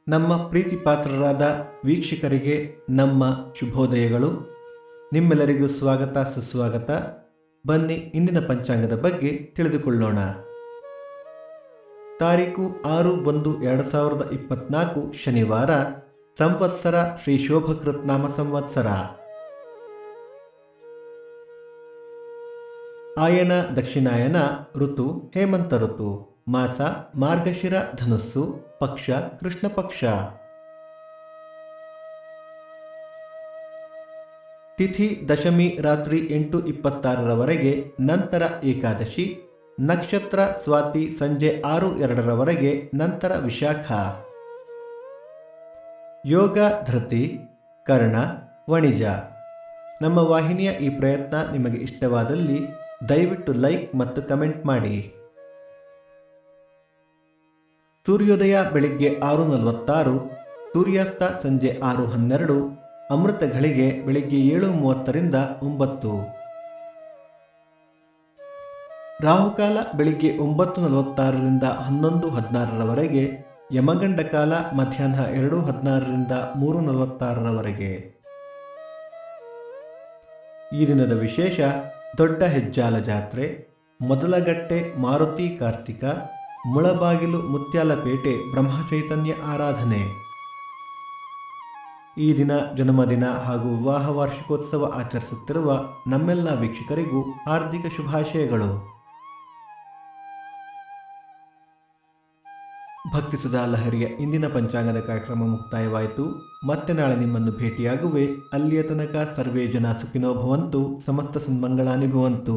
ನಮ್ಮ ಪ್ರೀತಿ ಪಾತ್ರರಾದ ವೀಕ್ಷಕರಿಗೆ ನಮ್ಮ ಶುಭೋದಯಗಳು. ನಿಮ್ಮೆಲ್ಲರಿಗೂ ಸ್ವಾಗತ ಸುಸ್ವಾಗತ. ಬನ್ನಿ ಇಂದಿನ ಪಂಚಾಂಗದ ಬಗ್ಗೆ ತಿಳಿದುಕೊಳ್ಳೋಣ. ತಾರೀಕು 6/1/2024 ಶನಿವಾರ. ಸಂವತ್ಸರ ಶ್ರೀ ಶೋಭಕೃತ್ ನಾಮ ಸಂವತ್ಸರ. ಆಯನ ದಕ್ಷಿಣಾಯನ. ಋತು ಹೇಮಂತ ಋತು. ಮಾಸ ಮಾರ್ಗಶಿರ ಧನುಸ್ಸು. ಪಕ್ಷ ಕೃಷ್ಣ ಪಕ್ಷ. ತಿಥಿ ದಶಮಿ ರಾತ್ರಿ 8:26 ನಂತರ ಏಕಾದಶಿ. ನಕ್ಷತ್ರ ಸ್ವಾತಿ ಸಂಜೆ 6:02 ನಂತರ ವಿಶಾಖ. ಯೋಗ ಧೃತಿ ಕರ್ಣ ವಣಿಜ. ನಮ್ಮ ವಾಹಿನಿಯ ಈ ಪ್ರಯತ್ನ ನಿಮಗೆ ಇಷ್ಟವಾದಲ್ಲಿ ದಯವಿಟ್ಟು ಲೈಕ್ ಮತ್ತು ಕಮೆಂಟ್ ಮಾಡಿ. ಸೂರ್ಯೋದಯ ಬೆಳಿಗ್ಗೆ 6:46, ಸೂರ್ಯಾಸ್ತ ಸಂಜೆ 6:12, ಅಮೃತ ಘಳಿಗೆ ಬೆಳಿಗ್ಗೆ 7:30 9. ರಾಹುಕಾಲ ಬೆಳಿಗ್ಗೆ 9:46 11:16, ಯಮಗಂಡ ಕಾಲ ಮಧ್ಯಾಹ್ನ 2:16 3:46. ಈ ದಿನದ ವಿಶೇಷ: ದೊಡ್ಡ ಹೆಜ್ಜಾಲ ಜಾತ್ರೆ, ಮೊದಲಗಟ್ಟೆ ಮಾರುತಿ ಕಾರ್ತಿಕ, ಮುಳಬಾಗಿಲು ಮುತ್ಯಾಲಪೇಟೆ ಬ್ರಹ್ಮಚೈತನ್ಯ ಆರಾಧನೆ. ಈ ದಿನ ಜನ್ಮದಿನ ಹಾಗೂ ವಿವಾಹ ವಾರ್ಷಿಕೋತ್ಸವ ಆಚರಿಸುತ್ತಿರುವ ನಮ್ಮೆಲ್ಲ ವೀಕ್ಷಕರಿಗೂ ಹಾರ್ದಿಕ ಶುಭಾಶಯಗಳು. ಭಕ್ತಿ ಸುಧಾ ಲಹರಿಯ ಇಂದಿನ ಪಂಚಾಂಗದ ಕಾರ್ಯಕ್ರಮ ಮುಕ್ತಾಯವಾಯಿತು. ಮತ್ತೆ ನಾಳೆ ನಿಮ್ಮನ್ನು ಭೇಟಿಯಾಗುವೆ. ಅಲ್ಲಿಯ ತನಕ ಸರ್ವೇ ಜನ ಸುಖಿನೋ ಭವಂತು, ಸಮಸ್ತ ಸನ್ಮಂಗಳಾನಿ ಭವಂತು.